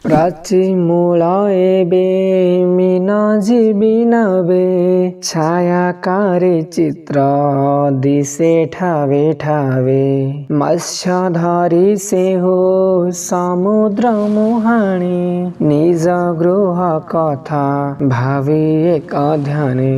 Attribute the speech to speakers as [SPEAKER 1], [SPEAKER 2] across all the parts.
[SPEAKER 1] ପ୍ରାଚୀ ମୂଳ ଏବେ ମୀନ ଯିବି ନବେ ଛାୟାକାରେ ଚିତ୍ର ଦିଶେ ଠାବେ ଠାବେ ମତ୍ସ୍ୟ ଧରି ସେ ହୋ ସମୁଦ୍ର ମୁହାଣୀ ନିଜ ଗୃହ କଥା ଭାବି ଏକ ଧ୍ୟାନେ।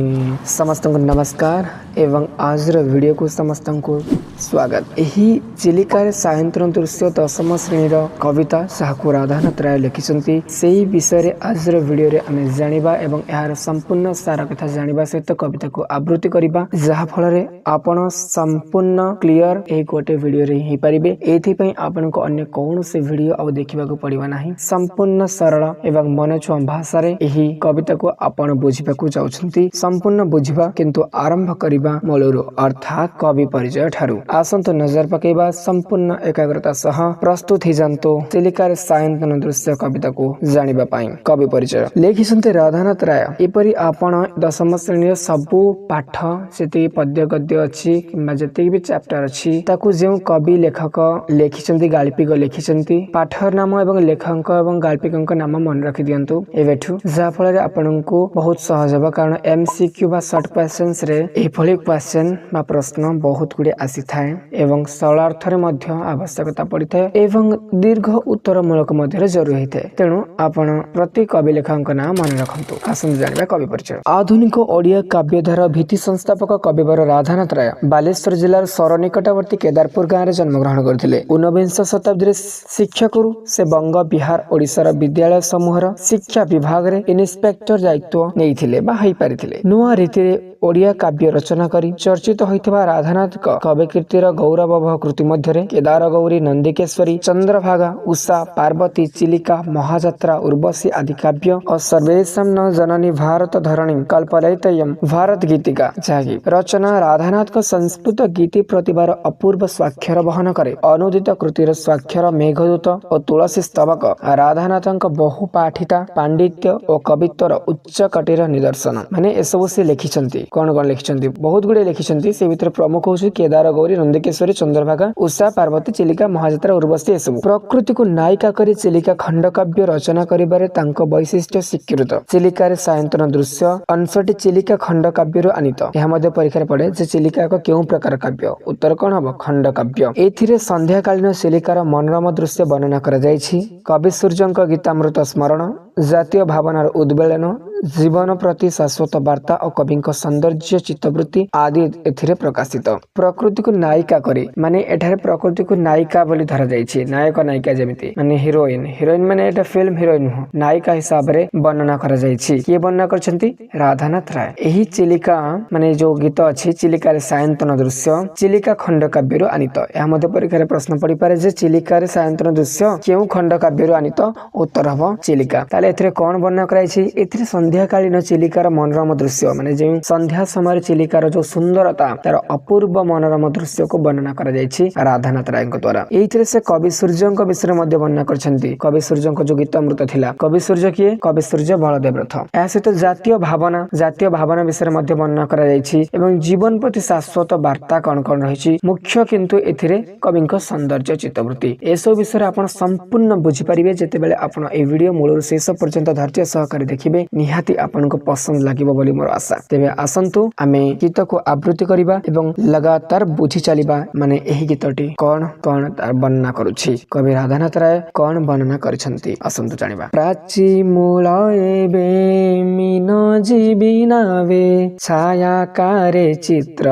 [SPEAKER 1] ସମସ୍ତଙ୍କୁ ନମସ୍କାର एवं आजर वीडियो को समस्त को स्वागत। यही चिलिकार सायंत्र दृश्य दशम श्रेणी कविता जहाँ राधानाथ राय लिखिं से विषय आजर वीडियो रे आम जाना एवं यार संपूर्ण सारा कथा जाना सहित कविता को आवृत्ति करवा जहाँ फल आपण संपूर्ण क्लियर एक गोटे वीडियो रे ही पारिबे। एथि आपण को अन्य कौन से वीडियो अब देखा पड़वा ना। संपूर्ण सरल एवं मन छुआ भाषा यही कविता को आपण बुझा चाहते संपूर्ण बुझा किंतु आरंभ कर मूलरू अर्थात कवि परिचय ठारू आसंतु नजर पकेबा संपूर्ण एकाग्रता सह प्रस्तुत ही जानतो चिलिकार सायंतन दृश्य कविता को जानिबा पाई। कवि परिचय लिखिसंते राधानाथ राय। एपरि आपण दशम श्रेणी सबु पाठ सेति पद्य गद्य अछि किंबा जति भी चैप्टर अछि ताकू जेउ कवि लेखक लिखिसंती गाल्पिक लिखिसंती पाठर नाम एवं लेखक एवं गाल्पिकक नाम मन रखि दियंतु एवेठु जा फल आपनको बहुत सहज हो कारण एमसीक्यू बा शॉर्ट क्वेश्चंस रे एभली क्वेश्चन बा प्रश्न बहुत गुड़े आसी थाए एवं सरलार्थ रे मध्य आवश्यकता पड़ी थाए एवं दीर्घ उत्तर मूलक मध्य जरूरी होता है। तेणु आपण प्रति कवि लेखक नाम मन रखंतु। आसंतु जानिबा कवि परिचय। आधुनिक ओडिया काव्यधारा भित्ति संस्थापक कविवर राधानाथ राय बालेश्वर जिलार सर निकटवर्ती केदारपुर गाँव में जन्मग्रहण करथिले। 19 शताब्दी शिक्षक से बंग बिहार ओडिशार विद्यालय समूहर शिक्षा विभाग रे इन्स्पेक्टर दायित्व नेइथिले बा होई पारिथिले। नुआ रीति ओडिया काव्य रचना करी चर्चित होइथिबा राधानाथ कवि कीर्तिर गौरवबह कृति मध्यरे केदार गौरी नंदिकेश्वरी चंद्रभागा उषा पार्वती चिलिका महाजात्रा उर्वशी आदि काव्य और सर्वेशम न जननी भारत धरणी कल्पलयितयम भारत गीतिका जागी रचना राधानाथ संस्कृत गीति प्रतिभार अपूर्व स्वाक्षर बहन करे। अनुदित कृतिर स्वाक्षर मेघदूत और तुलसी स्तबक राधानाथ बहुपाठिता पांडित्य और कवित्वर उच्च कटिर निदर्शन माने एसबू से लिखिछंती। कौन कौन लिखिछंती बहुत गुड़े लिखिछंती से भितर प्रमुख होछि केदार गौरी नंदिकेश्वरी चंद्रभागा उषा पार्वती चिलिका महाजात्रा उर्वशी एसबू। प्रकृति को नायिका करी चिलिका खंडकाव्य रचना करिबारे तांको वैशिष्ट्य स्वीकृत। चिलिकार सायंतन दृश्य अंशटी चिलिका खंडकाव्य आनीत। यह मध्य परीक्षा पड़े जे चिलिका एक केउ प्रकार काव्य उत्तर कौन हम खंडकाव्य। एथिरे संध्याकालीन चिलिकार मनोरम दृश्य वर्णना करा जायछि। कवि सूर्यंक गीतामृत स्मरण जातीय भावनार उद्वेलन जीवन प्रति शाश्वत वार्ता और कवि सौंदर्य चित्तवृत्ति आदि एथिरे प्रकाशित। प्रकृति को नायिका करी माने एठारे प्रकृति को नायिका बोली धरा जायछि। नायक नायिका जेमिति माने हिरोइन हिरोइन माने एटा फिल्म हिरोइन हो नायिका हिसाब रे वर्णना करा जायछि। के वर्णना करछंती राधानाथ राय। एही चिलिका माने जो गीत अछि चिलिका सायंतन दृश्य चिलिका खंड काव्य आनीत। या मध्ये परीक्षा रे प्रश्न पड़ी पारे जे चिलिका सायंतन दृश्य केउ खंड काव्य आनीत उत्तर हबो चिलिका। ताले एथिरे कोन वर्णना कराइछि एथिरे संध्याकालीन चिलिकार मनोरम दृश्य माने जे संध्या समय चिलिकार जो सुंदरता तार अपूर्व मनोरम दृश्य को वर्णना करा जायछि राधानाथ राय द्वारा। एइथिरे से कवि सूर्यंक विषय मध्ये वर्णना करछंती। कवि सूर्यंक जो गीतामृत थिला कवि सूर्य किए कवि सूर्य बलदेव रथ। या सहित जातीय भावना विषय मध्ये वर्णना करा जायछि एवं जीवन प्रति शाश्वत वार्ता कौन कौन रहिछि मुख्य किंतु एथिरे कविंक सौंदर्य चित्तवृत्ति एसो विषय आपण संपूर्ण बुझी परिबे जेतेबेले आपण ए वीडियो मूलर शेष पर्यंत धैर्य सहकारी देखिबे निहाती आपनको पसंद लागिबो बोली मोर आशा। तेबे आसंतु आमे गीत को आवृत्ति करिबा एवं लगातार बुझी चलिबा माने एही गीतटी कौन कौन तार वर्णना करूछि कवि राधानाथ राय कौन वर्णना करछंती आसंतु जानिबा। प्राची मूल एबे मीन जीवी नावे छायाकारे चित्र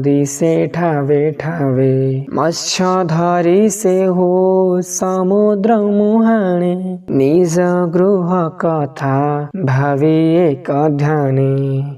[SPEAKER 1] दिशे ठावे ठावे मत्स्य धरि से हो समुद्र मुहाणे निज गृह कथा भावी एक ध्याने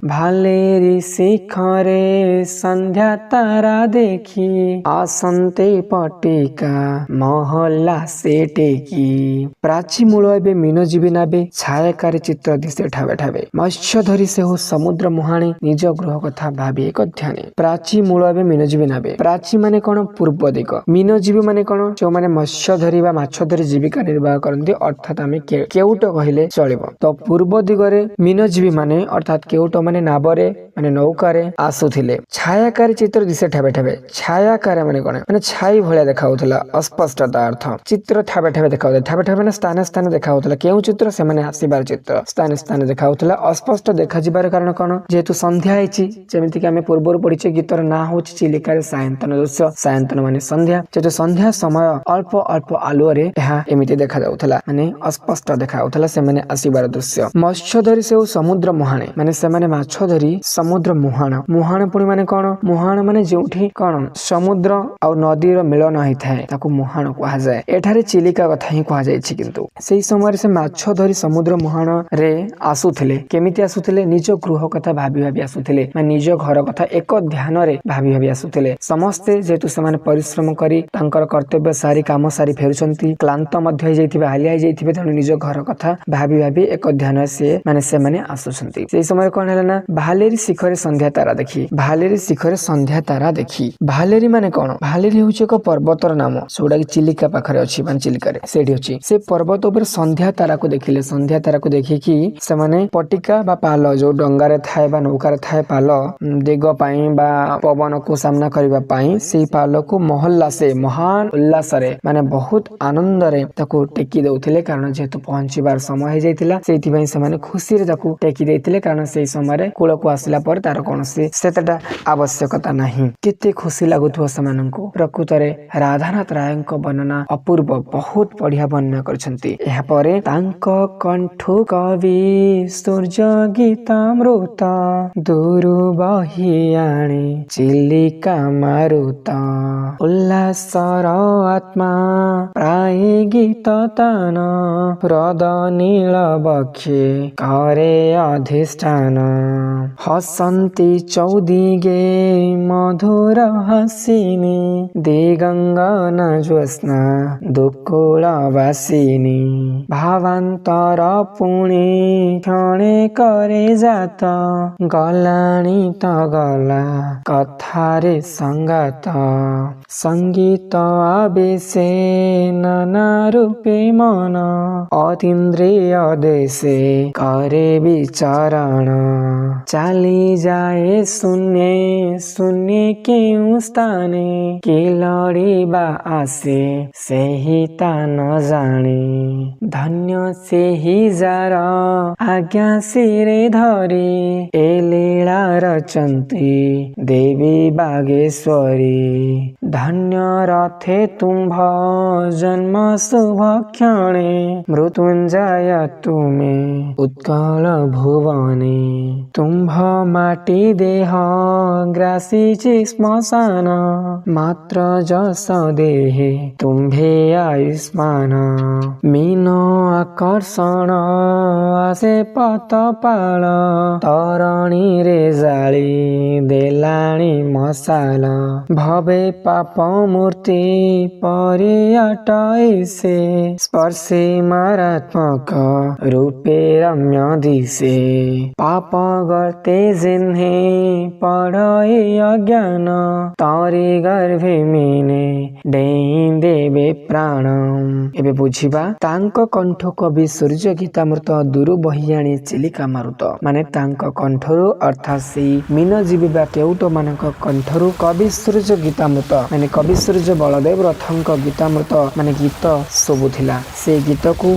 [SPEAKER 1] भालेरी शिखरे संध्या तारा देखी आसंते पटिका महल्ला से टेकी प्राची मूल एबे मीन जीवी नावे छायाकारी चित्र दिशे ठावे ठावे मत्स्य धरी से हो समुद्र मुहाणे निज गृह कथा भावी एक ध्याने। प्राची मूल एबे मीन जीवी नावे प्राची माने कोन पूर्व दिग मीन जीवी माने कोन जो माने मत्स्य धरी बा माछ धरी जीविका निर्वाह करନ୍ତି अर्थात आमे केउट कहिले चलिबो। तो पूर्व ଦିଗରେ ମୀନଜୀବୀ ମାନେ ଅର୍ଥାତ୍ କେଉଟ ମାନେ ନାବରେ ମାନେ ନୌକାରେ ଆସୁଥିଲେ। ଛାୟାକାରୀ ଚିତ୍ର ଦିଶେ ଠାବେ ଠାବେ। ଛାୟାକାର ମାନେ କଣ ମାନେ ଛାଇ ଭଳିଆ ଦେଖାଯାଉଥିଲା। ଅସ୍ପଷ୍ଟତା ଅର୍ଥ ଚିତ୍ର ଠାବେ ଠାବେ ଦେଖାଯାଉଥିଲା। ଠାବେ ଠାବେ ମାନେ ସ୍ଥାନେ ସ୍ଥାନେ ଦେଖାଯାଉଥିଲା। କେଉଁ ଚିତ୍ର ସେମାନେ ଆସିବାର ଚିତ୍ର ସ୍ଥାନେ ସ୍ଥାନେ ଦେଖାଯାଉଥିଲା। ଅସ୍ପଷ୍ଟ ଦେଖାଯିବାର କାରଣ କଣ ଯେହେତୁ ସନ୍ଧ୍ୟା ହେଇଛି ଯେମିତିକି ଆମେ ପୂର୍ବରୁ ପଢିଛେ ଗୀତର ନାଁ ହଉଛି ଚିଲିକାରେ ସାୟନ୍ତନ ଦୃଶ୍ୟ। ସାୟନ୍ତନ ମାନେ ସନ୍ଧ୍ୟା ଯେହେତୁ ସନ୍ଧ୍ୟା ସମୟ ଅଳ୍ପ ଅଳ୍ପ ଆଲୁଅରେ ଏହା ଏମିତି ଦେଖାଯାଉଥିଲା ମାନେ ଅସ୍ପଷ୍ଟ ଦେଖାଯାଉଥିଲା ସେମାନେ ଆସିବାର ଦୃଶ୍ୟ। ମତ୍ସ୍ୟ ଧରି ସେ ସମୁଦ୍ର ମୁହାଣେ ମାନେ ସେମାନେ ମାଛ ଧରି ସମୁଦ୍ର ମୁହାଣ ମୁହାଣ ପୁଣି ମାନେ କଣ ମୁହାଣ ମାନେ ଯୋଉଠି କଣ ସମୁଦ୍ର ଆଉ ନଦୀର ମିଳନ ହେଇଥାଏ ତାକୁ ମୁହାଣ କୁହାଯାଏ। ଏଠାରେ ଚିଲିକା କଥା ହିଁ କୁହାଯାଇଛି। କିନ୍ତୁ ସେଇ ସମୟରେ ସେ ମାଛ ଧରି ସମୁଦ୍ର ମୁହାଣ ରେ ଆସୁଥିଲେ। କେମିତି ଆସୁଥିଲେ ନିଜ ଗୃହ କଥା ଭାବି ଭାବି ଆସୁଥିଲେ ମାନେ ନିଜ ଘର କଥା ଏକ ଧ୍ୟାନରେ ଭାବି ଭାବି ଆସୁଥିଲେ। ସମସ୍ତେ ଯେହେତୁ ସେମାନେ ପରିଶ୍ରମ କରି ତାଙ୍କର କର୍ତ୍ତବ୍ୟ ସାରି କାମ ସାରି ଫେରୁଛନ୍ତି କ୍ଳାନ୍ତ ମଧ୍ୟ ହେଇଯାଇଥିବେ ହାଲିଆ ହେଇଯାଇଥିବେ ତେଣୁ ନିଜ ଘର କଥା ଭାବି ଭାବି ଏକ ଧ୍ୟାନ ସେମାନେ ଆସୁଛନ୍ତି। ସେଇ ସମୟରେ କଣ ହେଲା ନା ଭାଲେରୀ ଶିଖରେ ସନ୍ଧ୍ୟା ତାରା ଦେଖି ଭାଲେରୀ ଶିଖରେ ସନ୍ଧ୍ୟା ତାରା ଦେଖି ଭାଲେରୀ ମାନେ କଣ ଭାଲେରୀ ହେଉଛି ଏକ ପର୍ବତର ନାମ ଯୋଉଟାକି ଚିଲିକା ପାଖରେ ଅଛି ମାନେ ଚିଲିକାରେ ସେଇଠି ଅଛି। ସେ ପର୍ବତ ଉପରେ ସନ୍ଧ୍ୟା ତାରାକୁ ଦେଖିଲେ। ସନ୍ଧ୍ୟା ତାରାକୁ ଦେଖିକି ସେମାନେ ପଟିକା ବା ପାଲ ଯୋଉ ଡଙ୍ଗାରେ ଥାଏ ବା ନୌକାରେ ଥାଏ ପାଲ ଦିଗ ପାଇଁ ବା ପବନକୁ ସାମ୍ନା କରିବା ପାଇଁ ସେଇ ପାଲକୁ ମହାନ ଉଲ୍ଲାସରେ ମାନେ ବହୁତ ଆନନ୍ଦରେ ତାକୁ ଟେକି ଦଉଥିଲେ କାରଣ ଯେହେତୁ ପହଞ୍ଚିବାର ସମୟ ହେଇଯାଇଥିଲା ସେଇଥିପାଇଁ ସେମାନେ ଖୁସିରେ ତାକୁ ଟେକି ଦେଇଥିଲେ କାରଣ ସେଇ ସମୟରେ କୂଳକୁ ଆସିଲା ପରେ ତାର କୌଣସି ସେତେଟା ଆବଶ୍ୟକତା ନାହିଁ। କେତେ ଖୁସି ଲାଗୁଥିବ ସେମାନଙ୍କୁ। ପ୍ରକୃତରେ ରାଧାନାଥ ରାୟଙ୍କ ବର୍ଣ୍ଣନା ଅପୂର୍ବ ବହୁତ ବଢିଆ ବର୍ଣ୍ଣନା କରିଛନ୍ତି। ଏହାପରେ ତାଙ୍କ କଣ୍ଠୁ କବି ସୂର୍ଯ୍ୟ ଗୀତାମୃତ ଦୂରୁ ବହି ଆଣେ ଚିଲିକା ମାରୁତ ଉଲ୍ଲାସର ଆତ୍ମା ପ୍ରାୟ ଗୀତ ତାନ ହ୍ରଦ ନୀଳ ବକ୍ଷେ କରେ ଅଧିଷ୍ଠାନ ହସନ୍ତି ଚୌଦିଗେ ମଧୁର ହାସିନୀ ଦିଗଙ୍ଗନ ଜ୍ୟୋତ୍ସ୍ନା ଦୁକୁଳ ବାସିନୀ ଭାବାନ୍ତର ପୁଣି କ୍ଷଣେ କରେ ଜାତ ଗଲାଣି ତ ଗଲା କଥାରେ ସଂଗାତ ସଙ୍ଗୀତ ଆବେଶେ ନାନା ରୂପେ ମନ ଅତୀନ୍ଦ୍ରିୟ ଦେଶେ କରେ ବିଚରଣ ଚାଲି ଯାଏ ଶୂନ୍ୟେ ଶୂନ୍ୟେ କେଉଁ ସ୍ଥାନେ କି ଲଢିବା ଆସେ ସେହି ତା ନ ଜାଣେ ଧନ୍ୟ ସେହି ଯାର ଆଜ୍ଞା ଶିରେ ଧରି ଏ ଲୀଳା ରଚନ୍ତି ଦେବୀ ବାଗେଶ୍ୱରୀ ଧନ୍ୟ ରଥେ ତୁମ୍ଭ ଜନ୍ମ ଶୁଭ କ୍ଷଣେ ମୃତ୍ୟୁଞ୍ଜୟ ତୁମେ ଉତ୍କଳ ଭୁବନେ ତୁମ୍ଭ ମାଟି ଦେହ ଗ୍ରାସିଛି ଶ୍ମଶାନ ମାତ୍ର ଯଶ ଦେହେ ତୁମ୍ଭେ ଆୟୁଷ୍ମାନ ମୀନ ଆକର୍ଷଣ ଆସେ ପତ ପାଳ ତରଣୀରେ ଜାଳି ଦେଲାଣି ମଶାଲ ଭବେ ପାପ ମୂର୍ତ୍ତି ପରି ଅଟଇ ସେ ସ୍ପର୍ଶେ ମାରାତ୍ମକ ରୂପେ ରମ୍ୟ ଦିଶେ ପାପ ଗର୍ତ୍ତେ ଜିହ୍ନେ ପଢ଼ଇ ଅଜ୍ଞାନ ତରି ଗର୍ଭେ ମିନେ ଡେଇଁ ଦେବେ ପ୍ରାଣ। ଏବେ ବୁଝିବା ତାଙ୍କ କଣ୍ଠ କବି ସୂର୍ଯ୍ୟ ଗୀତାମୃତ ଦୂରୁ ବହି ଆଣି ଚିଲିକା ମାରୁତ ମାନେ ତାଙ୍କ କଣ୍ଠରୁ ଅର୍ଥାତ୍ ସେଇ ମୀନଜୀବୀ ବା କେଉଟ ମାନଙ୍କ କଣ୍ଠରୁ କବି ସୂର୍ଯ୍ୟ ଗୀତାମୃତ ମାନେ କବି ସୂର୍ଯ୍ୟ ବଳଦେବ ରଥଙ୍କ ଗୀତାମୃତ ମାନେ ଗୀତ ଶୁଭୁଥିଲା। ସେ ଗୀତକୁ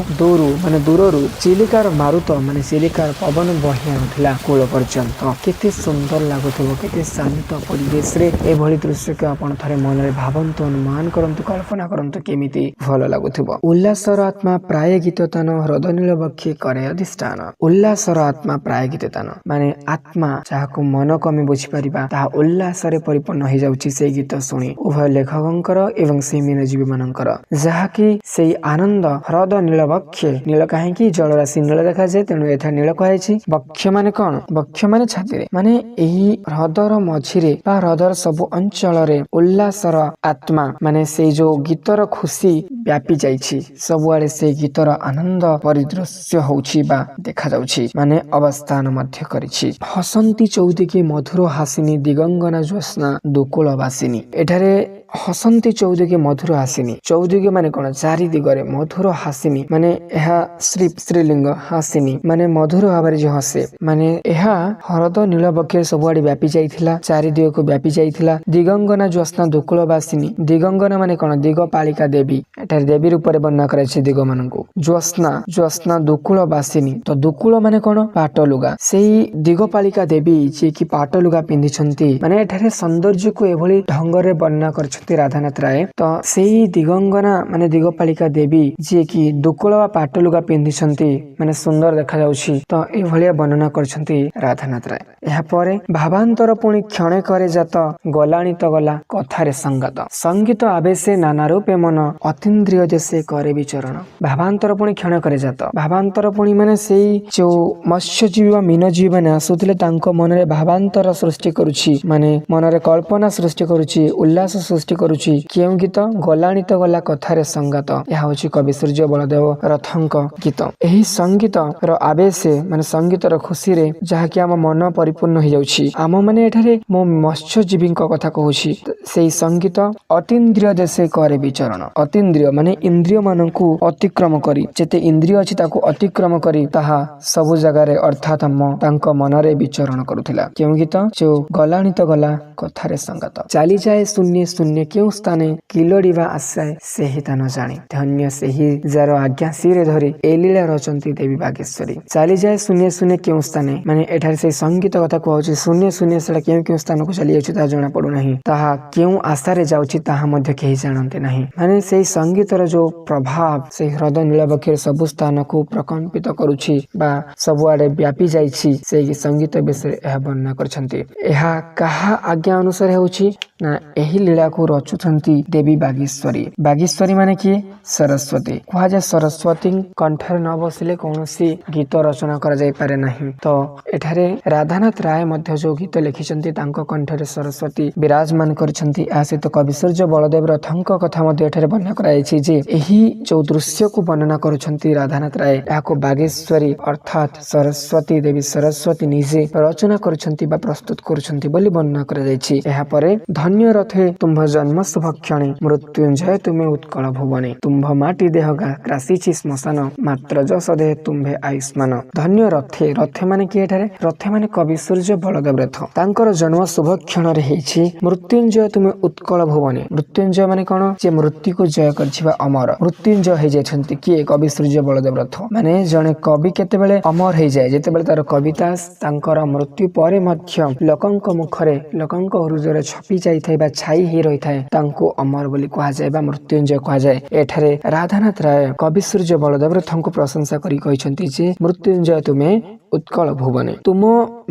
[SPEAKER 1] ଦୂରରୁ ଚିଲିକାର ମାରୁତ ମାନେ ଚିଲିକାର ପବନ ବହି ଆଣୁଥିଲା କୂଳ ପର୍ଯ୍ୟନ୍ତ। କେତେ ସୁନ୍ଦର ଲାଗୁଥିବ କେତେ ଶାନ୍ତ ପରିବେଶରେ ଏଭଳି ଦୃଶ୍ୟକୁ ଆପଣ ଥରେ ମନରେ ଭାବନ୍ତୁ ଅନୁମାନ କରନ୍ତୁ କଳ୍ପନା କରନ୍ତୁ କେମିତି ଭଲ ଲାଗୁଥିବ। ଉଲ୍ଲାସର ଆତ୍ମା ପ୍ରାୟ ଗୀତତାନ ହ୍ରଦ ନୀଳ ବକ୍ଷେ କରେ ଅଧିଷ୍ଠାନ ଉଲ୍ଲାସର ଆତ୍ମା ପ୍ରାୟ ଗୀତତାନ ମାନେ ଆତ୍ମା ଯାହାକୁ ମନକୁ ଆମେ ବୁଝିପାରିବା ତାହା ଉଲ୍ଲାସରେ ପରିପୂର୍ଣ୍ଣ ହେଇଯାଉଛି ସେଇ ଗୀତ ଶୁଣି ଉଭୟ ଲେଖକଙ୍କର ଏବଂ ସେଇ ମୀନଜୀବୀ ମାନଙ୍କର ଯାହାକି ସେଇ ଆନନ୍ଦ ହ୍ରଦ ନୀଳ ବକ୍ଷେ ନୀଳ କାହିଁକି ଜଳରାଶି ନୀଳ ଦେଖାଯାଏ ତେଣୁ ଏଠାରେ ନୀଳ କୁହାଯାଇଛି। ବକ୍ଷ ମାନେ କଣ ବକ୍ଷ ମାନେ ଛାତିରେ ମାନେ ଏହି ହ୍ରଦର ମଝିରେ ବା ହ୍ରଦର ସବୁ ଅଞ୍ଚଳରେ ଉଲ୍ଲାସର ଆତ୍ମା ମାନେ ସେଇ ଯୋଉ ଗୀତର ଖୁସି ବ୍ୟାପି ଯାଇଛି ସବୁଆଡେ ସେଇ ଗୀତର ଆନନ୍ଦ ପରିଦୃଶ୍ୟ ହଉଛି ବା ଦେଖାଯାଉଛି ମାନେ ଅବସ୍ଥାନ ମଧ୍ୟ କରିଛି। ହସନ୍ତି ଚୌଦିକେ ମଧୁର ହାସିନୀ ଦିଗଙ୍ଗନା ଜ୍ୟୋତ୍ସ୍ନା ଦୁକୁଳ ବାସିନୀ ଏଠାରେ हसंती चौदिगे मधुर हासिनी चौदिगे माने कौन चारि दिगरे मधुर हासिनी माने यह श्रीलिंग हासिनी माने मधुर भाव जो हसे माने यह हरद नीलबक्ष सबुआड़े व्यापी जाइथिला चारि दिग को व्यापी जाइथिला दिगंगना ज्योत्स्ना दुकुलवासिनी दिगंगना माने कौन दिगपालिका देवी एटार देवी रूप में वर्णना कराइछि दिग माननकु ज्योत्स्ना दुकुलवासिनी तो दुकुल माने कौन पाट लुगा सेही दिगपालिका देवी जे कि पाट लुगा पिंधिछंती माने एठारे सौंदर्य को एभली ढंगरे वर्णना करछंती राधानाथ राय तो सेही दिगंगना माने दिगपालिका देवी जे कि दुकुल वा पाट लुगा पिंधिछंती माने सुंदर देखा जाउछि तो ए भलिया वर्णना करछंती राधानाथ राय एहा परे भावांतर पुणी क्षणे करे जात गलाणी तो गला कथारे संगत संगीत आवेशे नाना रूपे मन अतीन्द्रिय जैसे करे विचरण भावांतर पुणी क्षण करे जात भावांतर पुणी माने सेही जो मत्स्यजीवी वा मीनजीवी माने आसुथिले तांको मनरे भावांतर सृष्टि करुछि माने मनरे कल्पना सृष्टि करुछि उल्लास सृष्टि करुछि केउ गीत गलाणी तो गला कथारे संगत ଏହା होछि कवि सूर्य बलदेव रथंक गीत एही संगीत रो आवेशे माने संगीत रो खुशी रे जहा कि हम मन परिपूर्ण हो जाउछि आम माने एठारे मो मत्स्यजीवी कथा कहूछि सेही संगीत अतीन्द्रिय देशे करे विचरण अतीन्द्रिय माने इंद्रिय मानकु अतिक्रम करी जेते इंद्रिय अछि ताकू अतिक्रम करी ताहा सबु जगह रे अर्थात तांक मनरे विचरण करुथिला केउ गीत जो गलाणी तो गला कथारे संगत चली जाए शून्य शून्य केउ स्थाने किलोड़ीवा आशाए सेही ता न जानी धन्य सेही जार आज्ञा सिरे धरी ए लीला रचंती देवी बागेश्वरी चली जाए शून्य शून्य केउ स्थाने माने एठार से संगीत कथा कहूछि शून्य शून्य सेला केउ स्थान को चली जाउछि ता जणा पडु नाही ताहा केउ आशा रे जाउछि ताहा मध्ये केही जानते नाही माने सेही संगीतर जो प्रभाव से हृदय नीलबक्षर सबु स्थान को प्रकंपित करुछि बा सबुआडे व्यापी जाइछि सेही संगीत विषय एहा वर्णना करछंती एहा काहा आज्ञा अनुसार हेउछि ना एही लीला को रचुछंती देवी बागेश्वरी माने कि सरस्वती कहा जाय सरस्वती कंठर न बसिले कोनोसी गीत रचना करा जाय पारे नाही तो एठारे राधानाथ राय मध्य जो गीत लिखिछंती तांको कंठरे सरस्वती विराजमान करछंती आ से तो कवि सूर्य बलदेव रथंक कथा मध्य एठारे वर्णना कराइछि जे एही जो दृश्य को वर्णना करछंती राधानाथ राय याको बागेश्वरी अर्थात सरस्वती देवी सरस्वती निजे रचना करछंती बा प्रस्तुत करछंती बोली वर्णना करा जायछि एहा परे धन्य रथे तुम्भ जन्म शुभक्षणे मृत्युंजय तुमे उत्कल भुवने तुम्भ माटी देह ग्रासीछि श्मशान मात्र जस देह तुम्भे आयुष्मान धन्य रथे माने कि एठारे रथे माने कवि सूर्य बलदेव रथ तांकर जन्म शुभक्षण रे हेछि मृत्युंजय तुमे उत्कल भुवने मृत्युंजय माने कोन जे मृत्यु को जय करछिबा अमर मृत्युंजय हे जायछंती कि कवि सूर्य बलदेव रथ माने जने कवि केतेबेले अमर हे जाय जेतेबेले तार कविता तांकर मृत्यु परे मध्य लोकंक मुखरे लोकंक हृदय रे छपि जाइथाय बा छाई हे रहिथाय तांको अमर बोली कहा जाय बा मृत्युंजय कहा जाय एठारे राधानाथ राय कवि सूर्य बलदेव रथंको प्रशंसा करी कहिसंती जे मृत्युंजय तुमे उत्कल भुवने तुम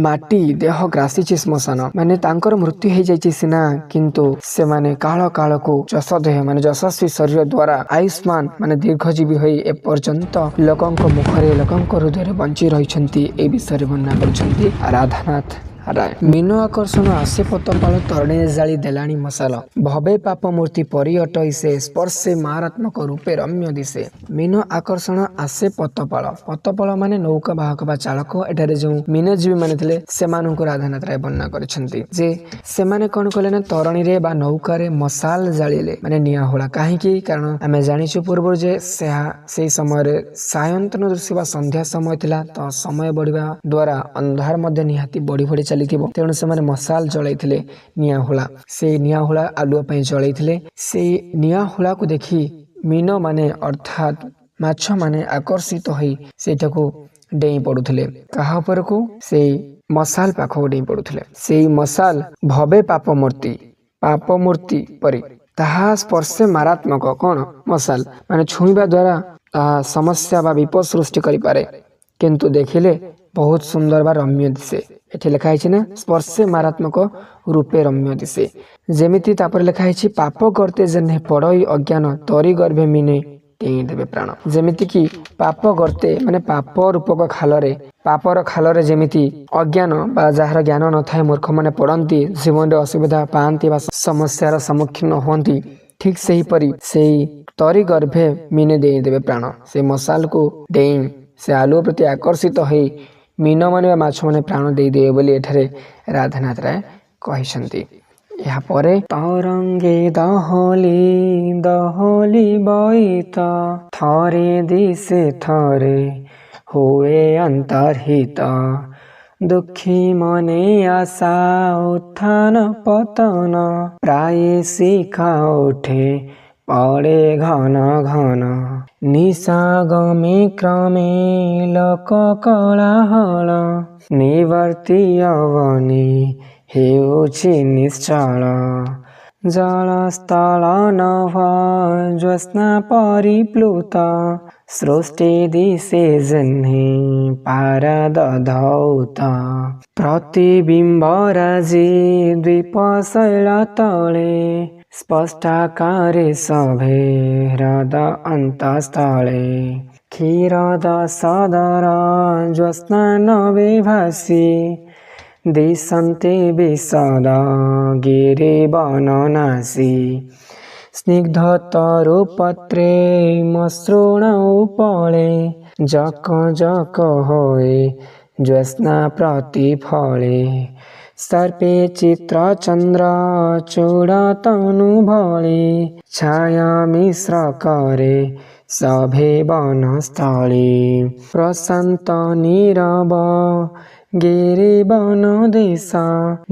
[SPEAKER 1] माटी देह ग्रासीछि श्मशान माने तांकर मृत्यु हे जाइछि सिना किंतु से माने काल काल को जस देह माने जशस्वी शरीर द्वारा आयुष्मान माने दीर्घजीवी होई ए पर्यंत लोकंक मुखरे लोकंक हृदय रे बंची रहिछंती ए विषय वर्णना करछंती राधानाथ राय मीन आकर्षण आसे पतपाल तरणे जाली देलाणी मसाल भवे पाप मूर्ति परिअटई से स्पर्शे मारात्मक रूपे रम्य दिसे मीन आकर्षण आसे पतपाल माने नौका वाहक बा चालक एठारे जो मीनजीवी माने थिले सेमानंकु राधानाथ राय वर्णना करछंती जे सेमाने कोन कले ना तरणी रे बा नौका रे मसाल जालिले माने निया होला काहे कि कारण आमे जानिछु पूर्व जे सेही समय रे सायंतन दृश्य बा संध्या समय थिला तो समय बढ़िबा द्वारा अंधार मध्ये निहाती बढ़ी चलीथिबो तेणु से माने मसाल जळैथिले निया होला से निया होला आलुआ पई जळैथिले से निया होला को देखि मीन माने अर्थात माछ माने आकर्षित होई सेटाको डेई पडुथिले कहा पर को से मसाल पाखो डेई पडुथिले से मसाल भवे पाप मूर्ति परि ताहा स्पर्शे मारात्मक कोन मसाल माने छुईबा द्वारा समस्या बा विपद सृष्टि करि पारे किंतु देखिले बहुत सुंदर बा रम्य दिसे एठी लिखा है ना स्पर्शे मारात्मक रूपे रम्य दिसे जेमिति तापर लिखा है पाप करते जने पड़ई अज्ञान तरी गर्भे मिने टेई देबे प्राण जेमिति कि पाप करते माने पाप रूपक खालरे पापर खालरे जेमिति अज्ञान बा जहार ज्ञान न थाए मूर्ख माने पड़ंती जीवन रे असुविधा पांती बा समस्यार सम्मुखीन होंती ठीक सही परी सेही तरी गर्भे मिने देई देबे प्राण से मसाल को डेई से आलू प्रति आकर्षित होई मीन माने माछ माने प्राण दे दे बोली एठारे राधानाथ राय कहिसंती ଏହାପରେ ତରଙ୍ଗେ ଦହଲି ଦହଲି ବଇତ ଥରେ ଦିଶେ ଥରେ ହୁଏ ଅନ୍ତର୍ହିତ ଦୁଃଖୀ ମନେ ଆଶା ଉତ୍ଥାନ ପତନ ପ୍ରାୟ ଶିଖା ଉଠେ পড়ে ঘন ঘন নিশাগমে ক্রমে লোক কোলাহল নিবর্তি অবনি ହେଉଛି ନିଶ୍ଚଳ ଜଳସ୍ଥଳ ନଭ ଜ୍ୟୋତ୍ସ୍ନା ପରିପ୍ଲୁତ ସୃଷ୍ଟି ଦିଶେ ଯେହ୍ନେ ପାରଦ ଧୌତ ପ୍ରତିବିମ୍ବ ରାଜି ଦ୍ୱୀପ ଶୈଳ ତଳେ ସ୍ପଷ୍ଟାକାରେ ସଭେ ହ୍ରଦ ଅନ୍ତଃସ୍ଥଳେ କ୍ଷୀରଦ ସଦର ଜ୍ୟୋତ୍ସ୍ନା ନବେ ଭାସି ଦିଶନ୍ତେ ବିଶଦ ଗିରି ବନ ନାସି ସ୍ନିଗ୍ଧ ତରୁ ପତ୍ରେ ମସୃଣ ଉପଳେ ଜକ ଜକ ହୋଇ ଜ୍ୟୋତ୍ସ୍ନା ପ୍ରତିଫଳେ सर्पे चित्र चंद्र चूड़ तनु भଳି छाया मिश्र करे सभे बनस्थली प्रशांत नीरव गिरि बन देश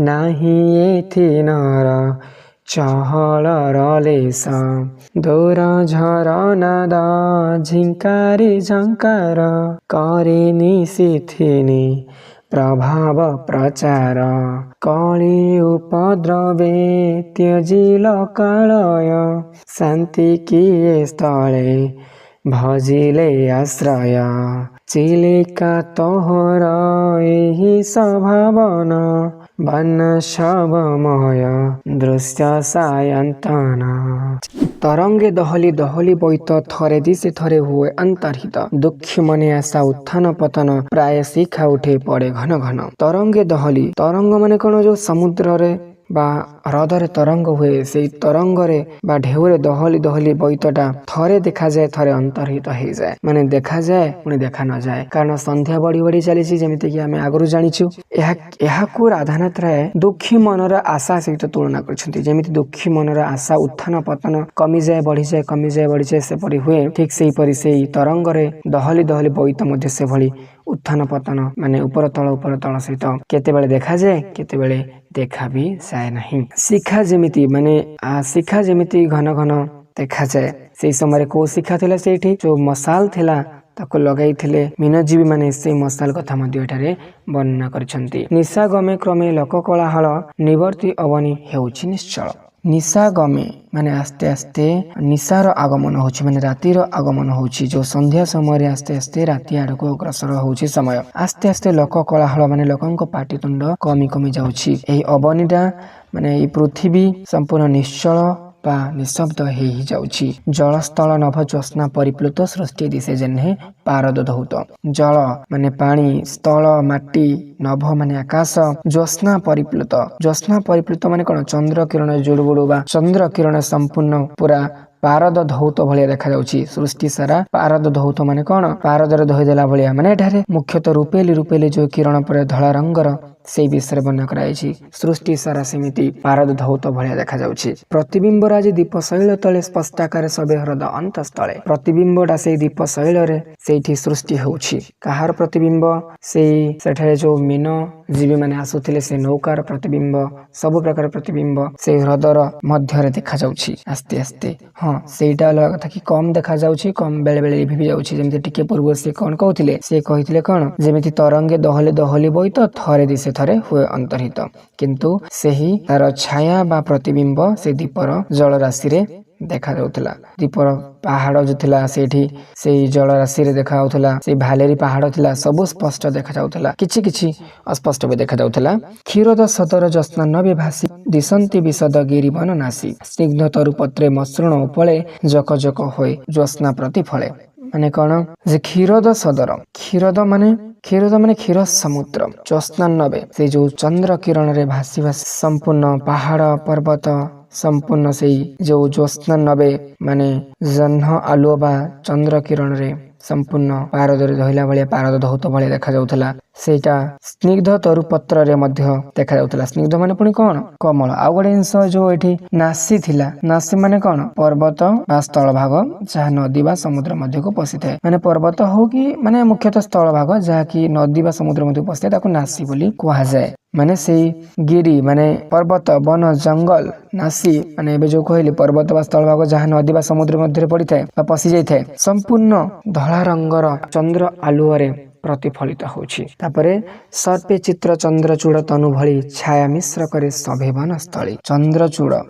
[SPEAKER 1] नाही एथि नर चहलर लेश दूर झरनाद झिंकारी झंकार करे निशिथिनी प्रभाव प्रचार कଳି उपद्रवे त्यजिल कालय शांति किए स्थले भजिले आश्रय चिलिका तोहर एहि सभावन बन शबमय दृश्य सायंतन तरंगे दहली दहली बईत थरे दिशे थरे हुए अंतर्हित दुःखी मने आशा उत्थान पतन प्राय शिखा उठे पड़े घन घन तरंगे दहली तरंग माने कौन जो समुद्र रे बा हृदय तरंग हुए से तरंग रे बा ढेउरे दहली दहली बईतटा थरे देखा जाए थरे अंतर्हित हो जाए माने देखा जाए पुणी देखा न जाए कारण संध्या बढ़ी बढ़ी चली जमीती कि आम आगु जाचु राधानाथ राय दुखी मनर आशा सहित तुलना कर दुखी मनर आशा उत्थान पतन कमी जाए बढ़ी जाए कमी जाए बढ़ी जाए सेपरी हुए ठीक से तरंग रे दहली दहली बईत मध्य से भली उत्थान पतन माने ऊपर तल सहित केतेबेले देखा जाए केतेबेले देखा भी जाए नहीं शिखा जेमिति माने शिखा जेमिति घन घन देखा जाए से समय को शिखा थिला सेठी जो मसाल थिला ताको लगाई थिले मीनजीवी माने से मसाल कथा मध्य एठारे वर्णना करछंती निशा गमे क्रमे लोक कोलाहल निवर्ती अवनी हेउछि निश्चल निशा गमे माने आस्ते आस्ते निशार आगमन होछि माने रातिर आगमन होछि जो संध्या समय आस्ते आस्ते राति आड़को अग्रसर होछि समय आस्ते आस्ते लोक कोलाहल माने लोकंक पाटितुंड कमी कमी जाउछि एही अवनीटा माने ई पृथ्वी संपूर्ण निश्चल बा निशब्द ही जाउछि जलस्थल नभ ज्योत्स्ना परिप्लुत सृष्टि दिशे जेन्हे पारद धौत जल माने पानी स्थल माटी नभ माने आकाश ज्योत्स्ना परिप्लुत माने कोन चंद्र किरण जुड़बुड़ बा चंद्र किरण संपूर्ण पूरा पारद धौत भलिया देखा जाउछि सृष्टि सारा पारद धौत माने कोन पारदरे धोई देला भलिया माने एठारे मुख्यतः रूपेली जो किरण पर धला रंगर से विषय वर्णना कराई सृष्टि सारा सेमिति पारद धौत भलिया देखा जाउछि प्रतिबिंब राजी दीप शैल तले स्पष्टाकार सबे हृद अंतस्थले प्रतिबिंबटा से दीप शैल रे सेठी सृष्टि होउछि कहार प्रतिबिंब सेठारे जो मीन जीवी माने आसुथिले से नौकार प्रतिबिंब सब प्रकार प्रतिबिंब से हृदर मध्य रे देखा जाउछि आस्ते आस्ते हाँ सेटा अलग कथा कि कम देखा जाउछि कम बेले बेले लिभि जाउछि जेमति टिके पूर्व से कोन कहउथिले से कहिथिले कोन जेमिति तरंगे दहले दहली बईत थरे दिसे थरे हुए अंतर्हित किंतु सेही तार छाया बा प्रतिबिंब से दीपर जल राशि रे देखा जाउथला दीपर पहाड़ जो थिला सेठी से जल राशि रे देखा जाउथला से भालेरी पहाड़ थिला सब स्पष्ट देखा जाउथला किछि किछि अस्पष्ट भी देखा जाउथला क्षीरद सदर ज्योत्स्ना नभे भासी दिशन्ति विशद गिरि बन नासी स्निग्ध तरु पत्रे मसृण उपले जक जक होय ज्योत्स्ना प्रतिफले माने कौन जे क्षीरद सदर क्षीरद माने क्षीर समुद्र ज्योत्स्ना नभे से जो चंद्र किरण रे भासी भासी संपूर्ण पहाड़ पर्वत संपूर्ण से जो ज्योत्स्ना नभे माने जह्न आलुओ बा चंद्र किरण रे संपूर्ण पारद रे धइला भलिया पारद धौत भलिया देखा जाउथला ସେଇଟା ସ୍ନିଗ୍ଧ ତରୁ ପତ୍ରରେ ମଧ୍ୟ ଦେଖାଯାଉଥିଲା। ସ୍ନିଗ୍ଧ ମାନେ ପୁଣି କଣ କୋମଳ। ଆଉ ଗୋଟେ ଜିନିଷ ଯୋଉ ଏଠି ନାସି ଥିଲା, ନାସି ମାନେ କଣ ପର୍ବତ ବା ସ୍ଥଳ ଭାଗ ଯାହା ନଦୀ ବା ସମୁଦ୍ର ମଧ୍ୟକୁ ପଶିଥାଏ। ମାନେ ପର୍ବତ ହଉ କି ମାନେ ମୁଖ୍ୟତଃ ସ୍ଥଳ ଭାଗ ଯାହାକି ନଦୀ ବା ସମୁଦ୍ର ମଧ୍ୟକୁ ପଶିଥାଏ ତାକୁ ନାସି ବୋଲି କୁହାଯାଏ। ମାନେ ସେଇ ଗିରି ମାନେ ପର୍ବତ ବନ ଜଙ୍ଗଲ ନାସି ମାନେ ଏବେ ଯୋଉ କହିଲି ପର୍ବତ ବା ସ୍ଥଳ ଭାଗ ଯାହା ନଦୀ ବା ସମୁଦ୍ର ମଧ୍ୟରେ ପଡିଥାଏ ବା ପଶି ଯାଇଥାଏ ସମ୍ପୂର୍ଣ୍ଣ ଧଳା ରଙ୍ଗର ଚନ୍ଦ୍ର ଆଲୁଅରେ ପ୍ରତିଫଳିତ ହଉଛି। ତାପରେ ସର୍ପେ ଚିତ୍ର ଚନ୍ଦ୍ରଚୂଡ଼ ତନୁ ଭଳି ଛାୟା ମିଶ୍ର କରି ସଭେବନ ସ୍ଥଳୀ।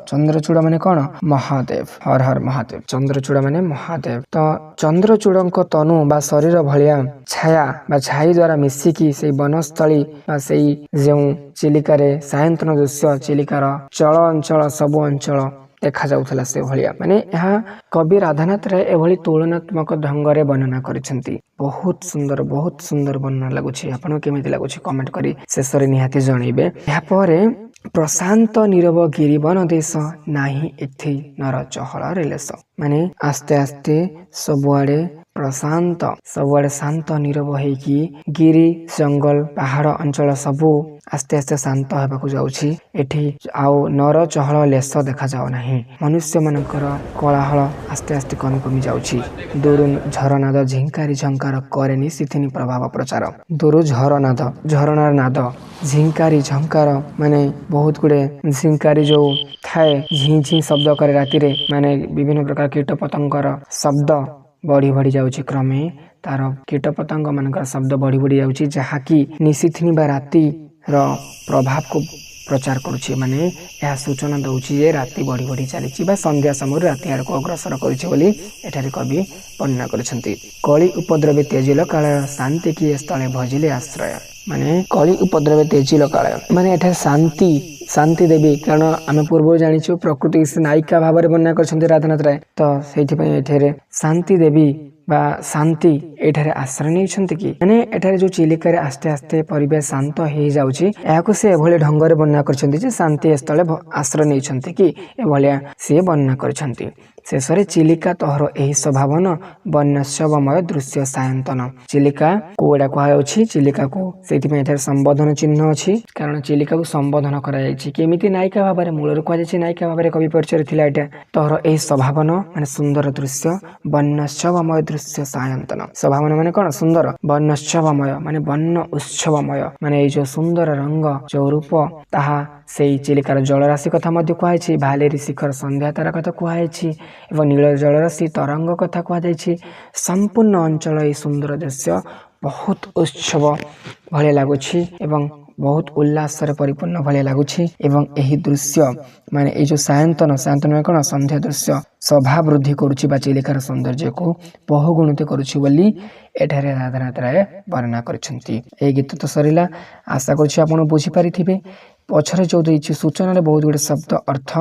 [SPEAKER 1] ଚନ୍ଦ୍ରଚୂଡ଼ ମାନେ କଣ ମହାଦେବ। ହର ହର ମହାଦେବ। ଚନ୍ଦ୍ରଚୂଡ଼ ମାନେ ମହାଦେବ। ତ ଚନ୍ଦ୍ରଚୂଡ଼ଙ୍କ ତନୁ ବା ଶରୀର ଭଳିଆ ଛାୟା ବା ଛାଇ ଦ୍ଵାରା ମିଶିକି ସେଇ ବନସ୍ଥଳୀ ବା ସେଇ ଯେଉଁ ଚିଲିକାରେ ସାୟନ୍ତନ ଦୃଶ୍ୟ ଚିଲିକାର ଚଳ ଅଞ୍ଚଳ ସବୁ ଅଞ୍ଚଳ ଦେଖାଯାଉଥିଲା ସେ ଭଳିଆ। ମାନେ ଏହା କବି ରାଧାନାଥ ରାୟ ଏଭଳି ତୁଳନାତ୍ମକ ଢଙ୍ଗରେ ବର୍ଣ୍ଣନା କରିଛନ୍ତି। ବହୁତ ସୁନ୍ଦର ବର୍ଣ୍ଣନା ଲାଗୁଛି। ଆପଣଙ୍କୁ କେମିତି ଲାଗୁଛି କମେଣ୍ଟ କରି ଶେଷରେ ନିହାତି ଜଣେଇବେ। ଏହାପରେ ପ୍ରଶାନ୍ତ ନିରବ ଗିରିବନ ଦେଶ ନାହିଁ ଏଥି ନର ଚହଳ ରେଲେସ। ମାନେ ଆସ୍ତେ ଆସ୍ତେ ସବୁଆଡେ ପ୍ରଶାନ୍ତ ସବୁଆଡେ ଶାନ୍ତ ନିରବ ହେଇକି ଗିରି ଜଙ୍ଗଲ ପାହାଡ ଅଞ୍ଚଳ ସବୁ ଆସ୍ତେ ଆସ୍ତେ ଶାନ୍ତ ହେବାକୁ ଯାଉଛି। ଏଠି ଆଉ ନର ଚହଳ ଲେଶ ଦେଖାଯାଉ ନାହିଁ। ମନୁଷ୍ୟ ମାନଙ୍କର କୋଳାହଳ ଆସ୍ତେ ଆସ୍ତେ କମି କମି ଯାଉଛି। ଦୂରୁ ଝରନାଦ ଝିଙ୍କାରି ଝଙ୍କାର କରେ ନିଶିଥିନି ପ୍ରଭାବ ପ୍ରଚାର। ଦୂରୁ ଝରଣାର ନାଦ ଝିଙ୍କାରି ଝଙ୍କାର ମାନେ ବହୁତ ଗୁଡେ ଝିଙ୍କାରି ଯୋଉ ଥାଏ ଝି ଝି ଶବ୍ଦ କରେ ରାତିରେ। ମାନେ ବିଭିନ୍ନ ପ୍ରକାର କୀଟ ପତଙ୍ଗର ଶବ୍ଦ ବଢି ବଢି ଯାଉଛି କ୍ରମେ। ତାର କୀଟ ପତଙ୍ଗ ମାନଙ୍କର ଶବ୍ଦ ବଢି ବଢି ଯାଉଛି ଯାହାକି ନିଶିଥିନି ବା ରାତିର ପ୍ରଭାବକୁ ପ୍ରଚାର କରୁଛି। ମାନେ ଏହା ସୂଚନା ଦଉଛି ଯେ ରାତି ବଢି ବଢି ଚାଲିଛି ବା ସନ୍ଧ୍ୟା ସମୟରୁ ରାତି ଆଡକୁ ଅଗ୍ରସର କରୁଛି ବୋଲି ଏଠାରେ କବି ବର୍ଣ୍ଣନା କରିଛନ୍ତି। କଳି ଉପଦ୍ରବେ ତେଜିଲ କାଳୟ ଶାନ୍ତି କିଏ ସ୍ଥଳେ ଭଜିଲେ ଆଶ୍ରୟ। ମାନେ କଳି ଉପଦ୍ରବେ ତେଜିଲ କାଳୟ ମାନେ ଏଠାରେ ଶାନ୍ତି ଦେବୀ। କାରଣ ଆମେ ପୂର୍ବରୁ ଜାଣିଛୁ ପ୍ରକୃତି ସେ ନାୟିକା ଭାବରେ ବର୍ଣ୍ଣନା କରିଛନ୍ତି ରାଧାନାଥ ରାୟ। ତ ସେଇଥିପାଇଁ ଏଠାରେ ଶାନ୍ତି ଦେବୀ ବା ଶାନ୍ତି ଏଠାରେ ଆଶ୍ରୟ ନେଇଛନ୍ତି କି। ମାନେ ଏଠାରେ ଯୋଉ ଚିଲିକାରେ ଆସ୍ତେ ଆସ୍ତେ ପରିବେଶ ଶାନ୍ତ ହେଇଯାଉଛି ଏହାକୁ ସେ ଏଭଳି ଢଙ୍ଗରେ ବର୍ଣ୍ଣନା କରିଛନ୍ତି ଯେ ଶାନ୍ତି ସ୍ଥଳେ ଆଶ୍ରୟ ନେଇଛନ୍ତି କି ଏଭଳିଆ ସିଏ ବର୍ଣ୍ଣନା କରିଛନ୍ତି। ଶେଷରେ ଚିଲିକା ତୋହର ଏହି ସ୍ୱଭାବନ ବନ୍ୟୋତ୍ସବମୟ ଦୃଶ୍ୟ ସାୟନ୍ତନ। ଚିଲିକା କୁ ଏଇଟା କୁହାଯାଉଛି ଚିଲିକାକୁ ସେଇଥିପାଇଁ ଏଠାରେ ସମ୍ବୋଧନ ଚିହ୍ନ ଅଛି। କାରଣ ଚିଲିକାକୁ ସମ୍ବୋଧନ କରାଯାଇଛି କେମିତି ନାୟିକା ଭାବରେ। ମୂଳରୁ କୁହାଯାଇଛି ନାୟିକା ଭାବରେ କବି ପରିଚୟ ଥିଲା ଏଇଟା। ତୋହର ଏହି ସ୍ୱଭାବନ ମାନେ ସୁନ୍ଦର ଦୃଶ୍ୟ ବନ୍ୟୋତ୍ସବମୟ ଦୃଶ୍ୟ ସାୟନ୍ତନ। ସ୍ୱଭାବନ ମାନେ କଣ ସୁନ୍ଦର। ବନ୍ୟୋତ୍ସବମୟ ମାନେ ବନ୍ୟ ଉତ୍ସବମୟ ମାନେ ଏଇ ଯୋଉ ସୁନ୍ଦର ରଙ୍ଗ ଯୋଉ ରୂପ ତାହା ସେଇ ଚିଲିକାର ଜଳରାଶି କଥା ମଧ୍ୟ କୁହାଯାଇଛି। ଭାଲେରୀ ଶିଖର ସନ୍ଧ୍ୟା ତାରା କଥା କୁହାଯାଇଛି ଏବଂ ନୀଳ ଜଳରାଶି ତରଙ୍ଗ କଥା କୁହାଯାଇଛି। ସମ୍ପୂର୍ଣ୍ଣ ଅଞ୍ଚଳ ଏହି ସୁନ୍ଦର ଦୃଶ୍ୟ ବହୁତ ଉତ୍ସବ ଭଳିଆ ଲାଗୁଛି ଏବଂ ବହୁତ ଉଲ୍ଲାସରେ ପରିପୂର୍ଣ୍ଣ ଭଳିଆ ଲାଗୁଛି। ଏବଂ ଏହି ଦୃଶ୍ୟ ମାନେ ଏଇ ଯୋଉ ସାୟନ୍ତନ ମାନେ କଣ ସନ୍ଧ୍ୟା ଦୃଶ୍ୟ ଶୋଭା ବୃଦ୍ଧି କରୁଛି ବା ଚିଲିକାର ସୌନ୍ଦର୍ଯ୍ୟକୁ ବହୁଗୁଣିତ କରୁଛି ବୋଲି ଏଠାରେ ରାଧାନାଥ ରାୟ ବର୍ଣ୍ଣନା କରିଛନ୍ତି। ଏହି ଗୀତ ତ ସରିଲା। ଆଶା କରୁଛି ଆପଣ ବୁଝିପାରିଥିବେ। ପଛରେ ଯୋଉ ଦେଇଛି ସୂଚନାରେ ବହୁତ ଗୁଡ଼ିଏ ଶବ୍ଦ ଅର୍ଥ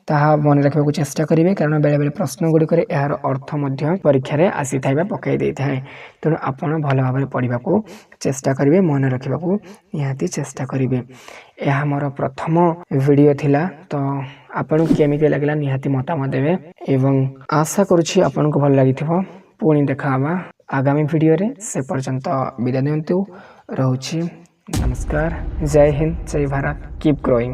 [SPEAKER 1] ତାହା ମନେ ରଖିବାକୁ ଚେଷ୍ଟା କରିବେ। କାରଣ ବେଳେବେଳେ ପ୍ରଶ୍ନ ଗୁଡ଼ିକରେ ଏହାର ଅର୍ଥ ମଧ୍ୟ ପରୀକ୍ଷାରେ ଆସିଥାଏ ବା ପକାଇ ଦେଇଥାଏ। ତେଣୁ ଆପଣ ଭଲ ଭାବରେ ପଢ଼ିବାକୁ ଚେଷ୍ଟା କରିବେ। ମନେ ରଖିବାକୁ ନିହାତି ଚେଷ୍ଟା କରିବେ। ଏହା ମୋର ପ୍ରଥମ ଭିଡ଼ିଓ ଥିଲା। ତ ଆପଣଙ୍କୁ କେମିତି ଲାଗିଲା ନିହାତି ମତାମତ ଦେବେ ଏବଂ ଆଶା କରୁଛି ଆପଣଙ୍କୁ ଭଲ ଲାଗିଥିବ। ପୁଣି ଦେଖା ହେବା ଆଗାମୀ ଭିଡ଼ିଓରେ। ସେ ପର୍ଯ୍ୟନ୍ତ ବିଦାୟ ଦିଅନ୍ତୁ। ରହୁଛି। ନମସ୍କାର। ଜୟ ହିନ୍ଦ, ଜୟ ଭାରତ। Keep growing.